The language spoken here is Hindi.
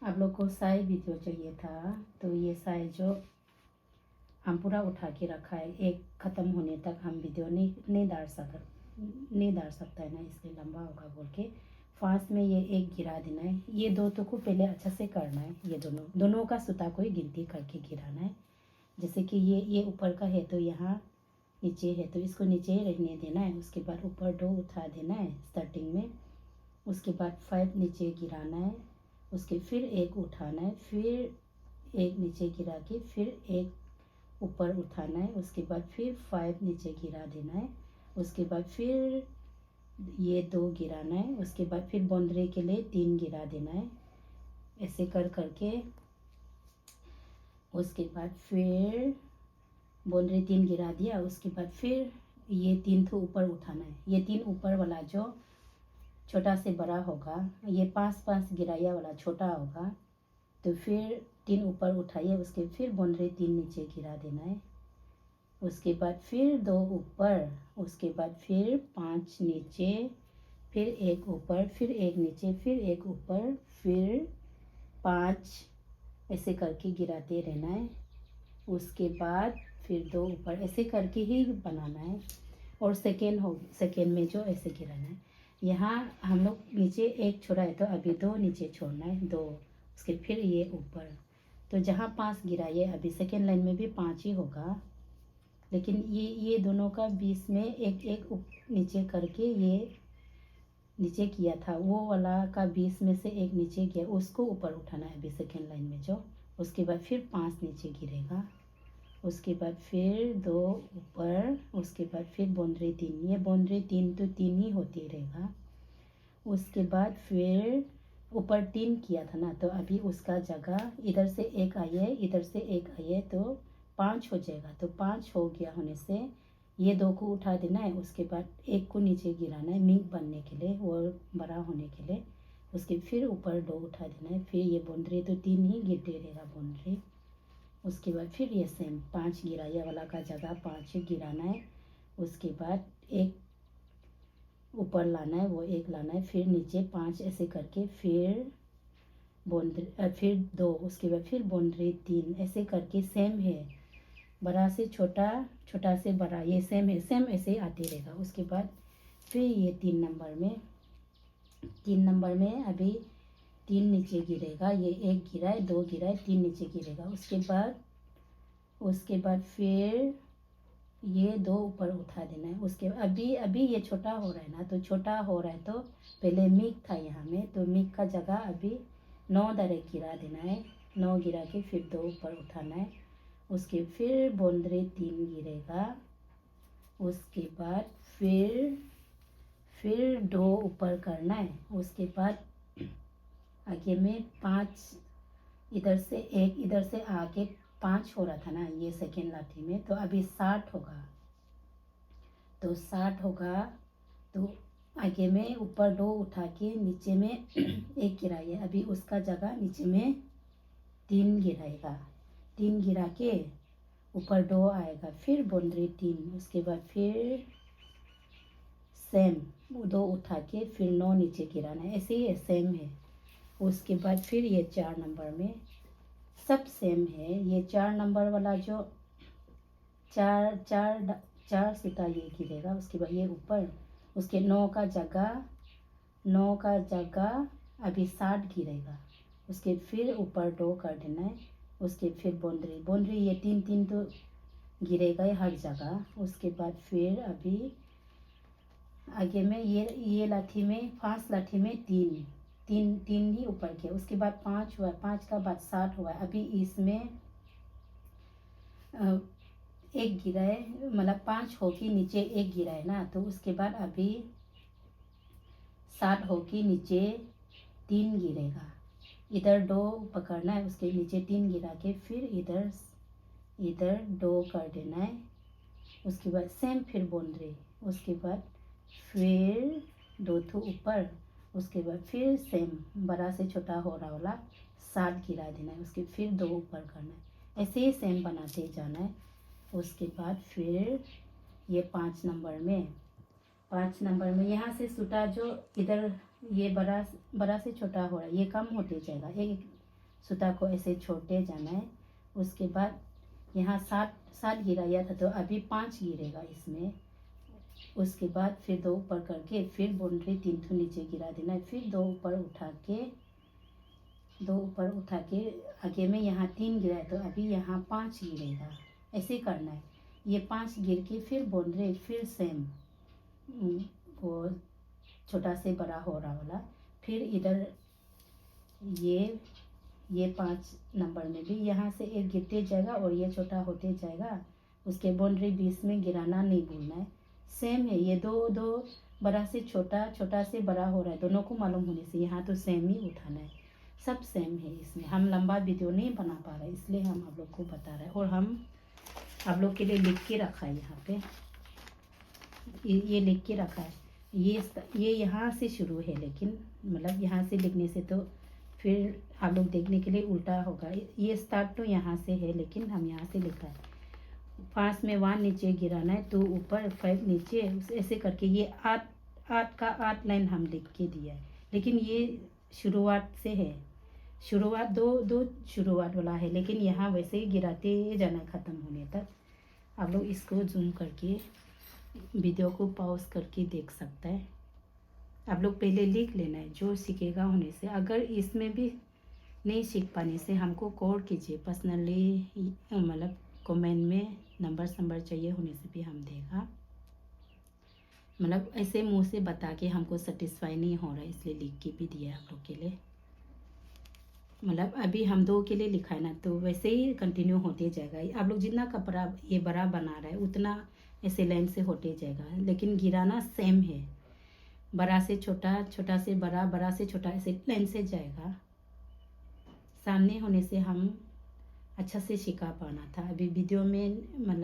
आप लोग को साइज वीडियो चाहिए था, तो ये साइज जो हम पूरा उठा के रखा है, एक ख़त्म होने तक हम वीडियो नहीं डाल सकता है ना, इसलिए लंबा होगा बोल के फास्ट में ये एक गिरा देना है। ये दो तो को पहले अच्छा से करना है, ये दोनों का सूता को ही गिनती करके गिराना है। जैसे कि ये ऊपर का है तो यहाँ नीचे है तो इसको नीचे ही रहने देना है। उसके बाद ऊपर 2 उठा देना है स्टार्टिंग में। उसके बाद 5 नीचे गिराना है, उसके फिर एक उठाना है, फिर एक नीचे गिरा के फिर एक ऊपर उठाना है। उसके बाद फिर 5 नीचे गिरा देना है। उसके बाद फिर ये 2 गिराना है। उसके बाद फिर बाउंड्री के लिए 3 गिरा देना है, ऐसे कर करके। उसके बाद फिर बाउंड्री 3 गिरा दिया। उसके बाद फिर ये 3 तो ऊपर उठाना है। ये 3 ऊपर वाला जो छोटा से बड़ा होगा, ये 5 गिराया वाला छोटा होगा, तो फिर 3 ऊपर उठाइए। उसके फिर बाउंड्री 3 नीचे गिरा देना है। उसके बाद फिर 2 ऊपर, उसके बाद फिर 5 नीचे, फिर एक ऊपर, फिर एक नीचे, फिर एक ऊपर, फिर 5, ऐसे करके गिराते रहना है। उसके बाद फिर 2 ऊपर, ऐसे करके ही बनाना है। और सेकेंड में जो ऐसे गिराना है। यहाँ हम लोग नीचे एक छोड़ा है तो अभी 2 नीचे छोड़ना है, 2। उसके फिर ये ऊपर, तो जहाँ 5 गिराइए अभी सेकेंड लाइन में भी 5 ही होगा, लेकिन ये दोनों का बीच में एक नीचे करके ये नीचे किया था, वो वाला का बीच में से एक नीचे किया, उसको ऊपर उठाना है अभी सेकेंड लाइन में जो। उसके बाद फिर 5 नीचे गिरेगा। उसके बाद फिर 2 ऊपर, उसके बाद फिर बाउंड्री 3। ये बाउंड्री 3 तो 3 ही होती रहेगा। उसके बाद फिर ऊपर 3 किया था ना, तो अभी उसका जगह इधर से एक आई है, इधर से एक आई है, तो 5 हो जाएगा। तो 5 हो गया होने से ये 2 को उठा देना है। उसके बाद एक को नीचे गिराना है मिंक बनने के लिए, और बड़ा होने के लिए। उसके फिर ऊपर 2 उठा देना है। फिर ये बाउंड्री तो 3 ही गिरते रहेगा बाउंड्री। उसके बाद फिर ये सेम 5 गिराया वाला का जगह 5 गिराना है। उसके बाद एक ऊपर लाना है, वो एक लाना है, फिर नीचे 5, ऐसे करके फिर बाउंड्री फिर 2। उसके बाद फिर बाउंड्री 3, ऐसे करके सेम है, बड़ा से छोटा, छोटा से बड़ा, ये सेम है, सेम ऐसे आते रहेगा। उसके बाद फिर ये 3 नंबर में अभी 3 नीचे गिरेगा, ये एक गिरा है, 2 गिरा है, 3 नीचे गिरेगा। उसके बाद फिर ये 2 ऊपर उठा देना है। उसके अभी ये छोटा हो रहा है ना, तो छोटा हो रहा है तो पहले मिक था यहाँ में, तो मिक का जगह अभी 9 डायरेक्ट गिरा देना है। 9 गिरा के फिर 2 ऊपर उठाना है। उसके फिर बाउंड्री 3 गिरेगा। उसके बाद फिर 2 ऊपर करना है। उसके बाद आगे में 5, इधर से एक, इधर से आके 5 हो रहा था ना ये सेकेंड लाठी में, तो अभी 60 होगा। तो 60 होगा तो आगे में ऊपर 2 उठा के नीचे में एक गिराइए। अभी उसका जगह नीचे में 3 गिराएगा। 3 गिरा के ऊपर 2 आएगा, फिर बाउंड्री 3। उसके बाद फिर सेम 2 उठा के फिर 9 नीचे गिराना है, ऐसे ही सेम है। उसके बाद फिर ये 4 नंबर में सब सेम है। ये 4 नंबर वाला जो चार सूता ये गिरेगा। उसके बाद ये ऊपर, उसके 9 का जगह अभी 60 गिरेगा। उसके फिर ऊपर 2 कर देना है। उसके फिर बाउंड्री ये 3 तो गिरेगा ही हर जगह। उसके बाद फिर अभी आगे में ये लाठी में 5 लाठी में 3 ही ऊपर किया। उसके बाद 5 हुआ, 5 का बाद 60 हुआ। अभी इसमें एक गिरा है, मतलब 5 होके नीचे एक गिरा है ना, तो उसके बाद अभी 60 होके नीचे 3 गिरेगा। इधर 2 पकड़ना है, उसके नीचे 3 गिरा के फिर इधर 2 कर देना है। उसके बाद सेम फिर बाउंड्री। उसके बाद फिर 2 तो ऊपर। उसके बाद फिर सेम बड़ा से छोटा हो रहा वाला 60 गिरा देना है। उसके फिर 2 ऊपर करना है, ऐसे ही सेम बनाते जाना है। उसके बाद फिर ये 5 नंबर में यहाँ से सूता जो इधर ये बड़ा से छोटा हो रहा है, ये कम होते जाएगा। एक सूता को ऐसे छोड़ते जाना है। उसके बाद यहाँ 7 गिराया था तो अभी 5 गिरेगा इसमें। उसके बाद फिर 2 ऊपर करके फिर बाउंड्री 3 ठो नीचे गिरा देना है। फिर 2 ऊपर उठा के आगे में यहाँ 3 गिरा है तो अभी यहाँ 5 गिरेगा। ऐसे करना है। ये 5 गिर के फिर बाउंड्री फिर सेम वो छोटा से बड़ा हो रहा वाला। फिर इधर ये 5 नंबर में भी यहाँ से एक गिरते जाएगा और ये छोटा होते जाएगा। उसके बाउंड्री बीच में गिराना नहीं भूलना है। सेम है ये दो बड़ा से छोटा, छोटा से बड़ा हो रहा है, दोनों को मालूम होने से यहाँ तो सेम ही उठाना है। सब सेम है इसमें। हम लंबा वीडियो नहीं बना पा रहे इसलिए हम आप लोग को बता रहे हैं। और हम आप लोग के लिए लिख के रखा है यहाँ पे, ये लिख के रखा है। ये यहाँ से शुरू है, लेकिन मतलब यहाँ से लिखने से तो फिर आप लोग देखने के लिए उल्टा होगा। ये स्टार्ट तो यहाँ से है लेकिन हम यहाँ से लिखा है। 5 में 1 नीचे गिराना है, 2 ऊपर 5 नीचे, ऐसे करके ये 8 का 8 लाइन हम लिख के दिया है। लेकिन ये शुरुआत से है, शुरुआत दो शुरुआत वाला है, लेकिन यहाँ वैसे ही गिराते जाना ख़त्म होने तक। आप लोग इसको जूम करके वीडियो को पॉज करके देख सकता है। आप लोग पहले लिख लेना है जो सीखेगा होने से। अगर इसमें भी नहीं सीख पाने से हमको कॉल कीजिए पर्सनली, मतलब कमेंट में नंबर चाहिए होने से भी हम देगा। मतलब ऐसे मुंह से बता के हमको सेटिस्फाई नहीं हो रहा है इसलिए लिख के भी दिया आप लोग के लिए। मतलब अभी हम 2 के लिए लिखा है ना, तो वैसे ही कंटिन्यू होते जाएगा। आप लोग जितना कपड़ा ये बड़ा बना रहा है उतना ऐसे लाइन से होते जाएगा, लेकिन गिराना सेम है। बड़ा से छोटा, छोटा से बड़ा, बड़ा से छोटा, ऐसे लाइन से जाएगा। सामने होने से हम अच्छा से सिखा पाना था। अभी वीडियो में मतलब